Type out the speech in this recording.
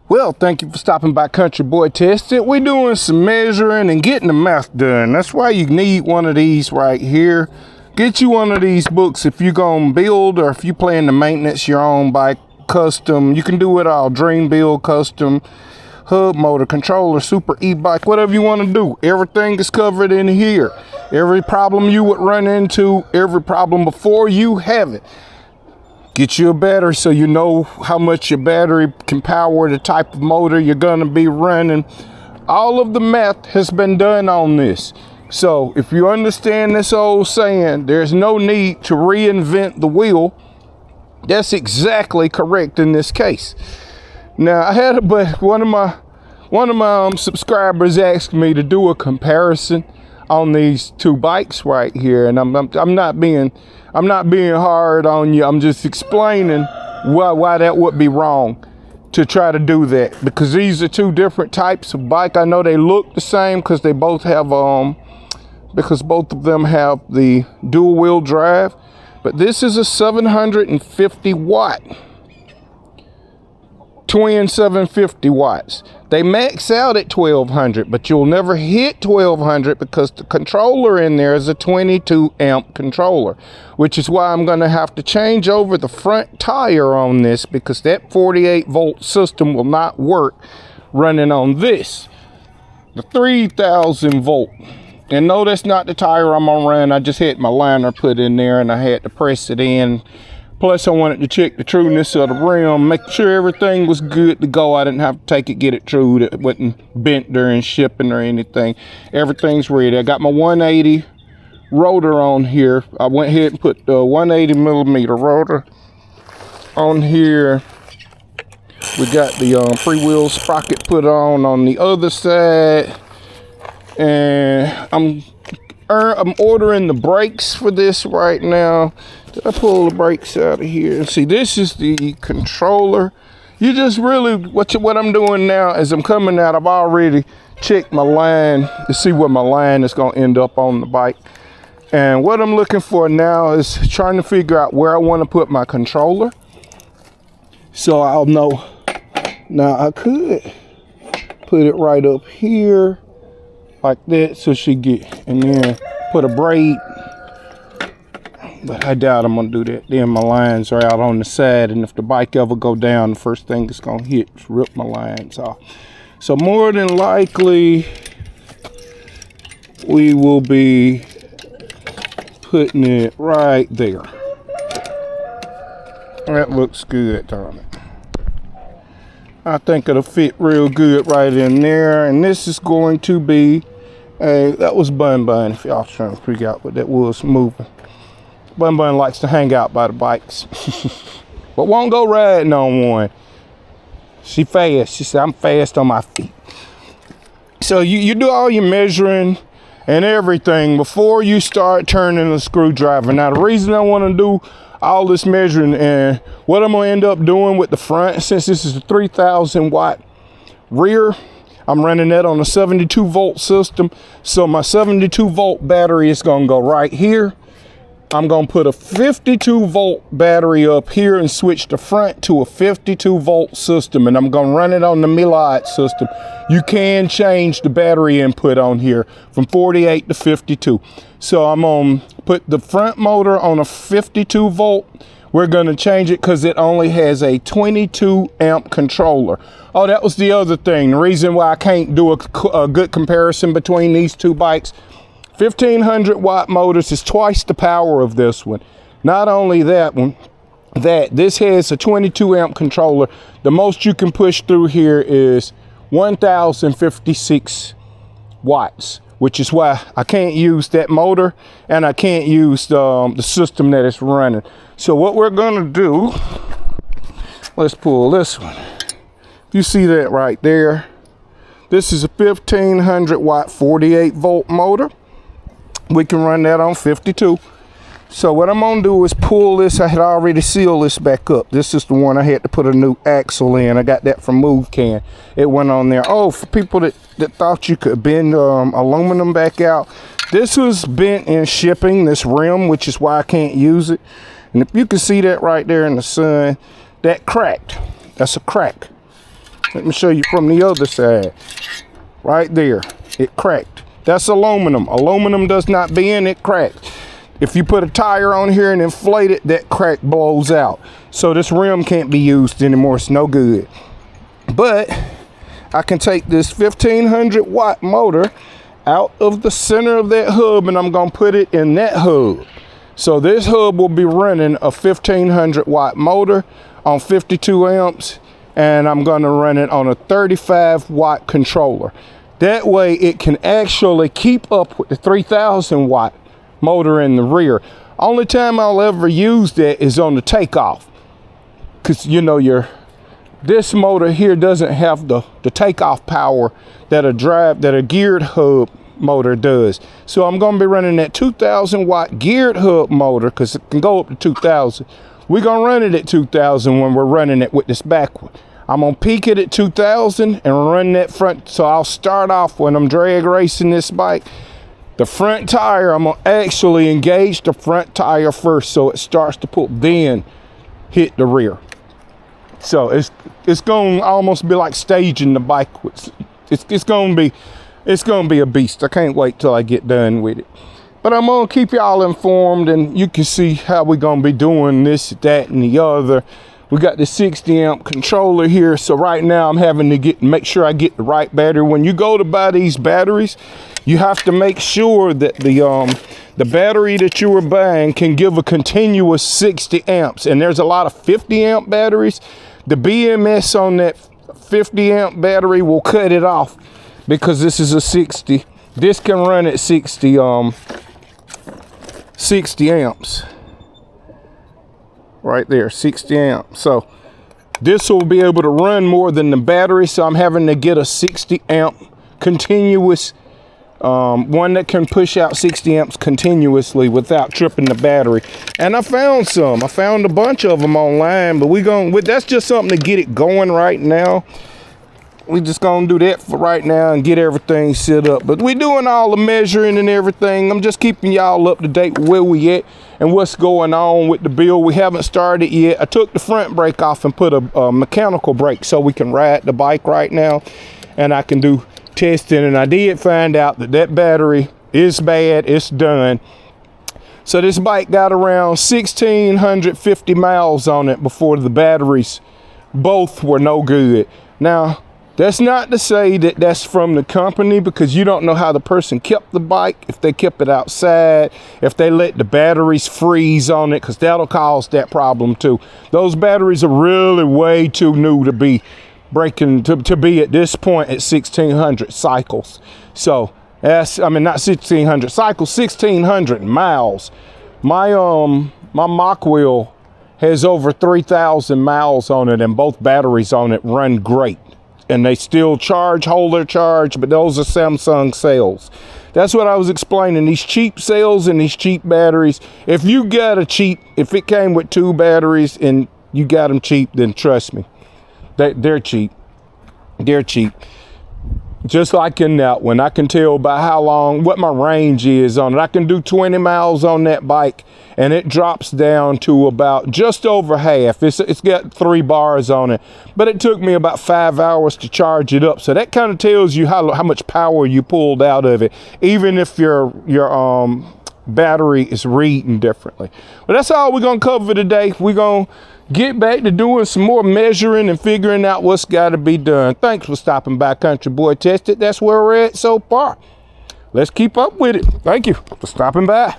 Well, thank you for stopping by Country Boy Tested. We're doing some measuring and getting the math done. That's why you need one of these right here. Get you one of these books if you're going to build or if you plan to maintenance your own bike custom. You can do it all. Dream build, custom, hub, motor, controller, super e-bike, whatever you want to do. Everything is covered in here. Every problem you would run into, every problem before you have it. Get you a battery so you know how much your battery can power the type of motor you're going to be running. All of the math has been done on this. So if you understand this old saying, there's no need to reinvent the wheel, that's exactly correct in this case. Now I had one of my subscribers asked me to do a comparison on these two bikes right here, and I'm not being hard on you. I'm just explaining why that would be wrong to try to do that, because these are two different types of bike. I know they look the same because they both have because both of them have the dual wheel drive, but this is a 750 watt twin 750 watts. They max out at 1200, but you'll never hit 1200 because the controller in there is a 22 amp controller, which is why I'm going to have to change over the front tire on this, because that 48 volt system will not work running on this, the 3000 volt. And no, that's not the tire I'm gonna run. I just had my liner put in there and I had to press it in. Plus, I wanted to check the trueness of the rim, make sure everything was good to go. I didn't have to take it, get it trued. It wasn't bent during shipping or anything. Everything's ready. I got my 180 rotor on here. I went ahead and put the 180 millimeter rotor on here. We got the freewheel sprocket put on the other side. And I'm ordering the brakes for this right now. Did I pull the brakes out of here? See, this is the controller. You just really, what I'm doing now is I'm coming out, I've already checked my line to see where my line is going to end up on the bike. And what I'm looking for now is trying to figure out where I want to put my controller, so I'll know. Now I could put it right up here like that, so she get, and then put a braid, but I doubt I'm gonna do that. Then my lines are out on the side, and if the bike ever go down, the first thing it's gonna hit is rip my lines off. So more than likely we will be putting it right there. That looks good, don't it? I think it'll fit real good right in there. And this is going to be that was Bun Bun, if y'all trying to figure out what that was moving. Bun Bun likes to hang out by the bikes, but won't go riding on one. She fast. She said, I'm fast on my feet. So you do all your measuring and everything before you start turning the screwdriver. Now, the reason I want to do all this measuring and what I'm going to end up doing with the front, since this is a 3000 watt rear, I'm running that on a 72 volt system. So my 72 volt battery is going to go right here. I'm going to put a 52 volt battery up here and switch the front to a 52 volt system. And I'm going to run it on the Milad system. You can change the battery input on here from 48 to 52. So I'm going to put the front motor on a 52 volt. We're going to change it because it only has a 22 amp controller. Oh, that was the other thing. The reason why I can't do a good comparison between these two bikes. 1500 watt motors is twice the power of this one. Not only that one, this has a 22 amp controller. The most you can push through here is 1056 watts, which is why I can't use that motor and I can't use the system that it's running. So what we're gonna do, let's pull this one. You see that right there? This is a 1500 watt 48 volt motor. We can run that on 52. So what I'm gonna do is pull this. I had already sealed this back up. This is the one I had to put a new axle in. I got that from Move Can. It went on there. Oh, for people that thought you could bend aluminum back out, this was bent in shipping, this rim, which is why I can't use it. And if you can see that right there in the sun, that cracked. That's a crack. Let me show you from the other side. Right there, it cracked. That's aluminum. Aluminum does not bend, it cracked. If you put a tire on here and inflate it, that crack blows out. So this rim can't be used anymore, it's no good. But I can take this 1500 watt motor out of the center of that hub and I'm gonna put it in that hub. So this hub will be running a 1500 watt motor on 52 amps and I'm gonna run it on a 35 watt controller. That way it can actually keep up with the 3000 watt motor in the rear. Only time I'll ever use that is on the takeoff. Cause you know this motor here doesn't have the takeoff power that a geared hub motor does. So I'm gonna be running that 2000 watt geared hub motor because it can go up to 2000. We're gonna run it at 2000 when we're running it with this back one. I'm gonna peak it at 2000 and run that front. So I'll start off when I'm drag racing this bike. The front tire, I'm gonna actually engage the front tire first so it starts to pull, then hit the rear. So it's gonna almost be like staging the bike. It's gonna be a beast. I can't wait till I get done with it. But I'm gonna keep y'all informed and you can see how we're gonna be doing this, that, and the other. We got the 60 amp controller here. So right now I'm having to make sure I get the right battery. When you go to buy these batteries, you have to make sure that the battery that you are buying can give a continuous 60 amps. And there's a lot of 50 amp batteries. The BMS on that 50 amp battery will cut it off because this is a 60. This can run at 60 amps. Right there, 60 amps. So this will be able to run more than the battery. So I'm having to get a 60 amp continuous, one that can push out 60 amps continuously without tripping the battery. And I found a bunch of them online, but that's just something to get it going right now. We just gonna do that for right now and get everything set up. But we doing all the measuring and everything. I'm just keeping y'all up to date where we at and what's going on with the build. We haven't started yet. I took the front brake off and put a mechanical brake so we can ride the bike right now and I can do testing. And I did find out that battery is bad, it's done. So this bike got around 1,650 miles on it before the batteries both were no good. Now, that's not to say that that's from the company because you don't know how the person kept the bike, if they kept it outside, if they let the batteries freeze on it, because that'll cause that problem too. Those batteries are really way too new to be breaking, to be at this point at 1,600 cycles. So that's, not 1,600 cycles, 1,600 miles. My mock wheel has over 3,000 miles on it and both batteries on it run great. And they still hold their charge, but those are Samsung cells. That's what I was explaining. These cheap cells and these cheap batteries. If it came with 2 batteries and you got them cheap, then trust me, they're cheap. They're cheap. Just like in that one, I can tell by what my range is on it. I can do 20 miles on that bike and it drops down to about just over half. It's got 3 bars on it, but it took me about 5 hours to charge it up. So that kind of tells you how much power you pulled out of it, even if your battery is reading differently. But that's all we're gonna cover today. We're gonna get back to doing some more measuring and figuring out what's got to be done. Thanks for stopping by Country Boy Tested. That's where we're at so far. Let's keep up with it. Thank you for stopping by.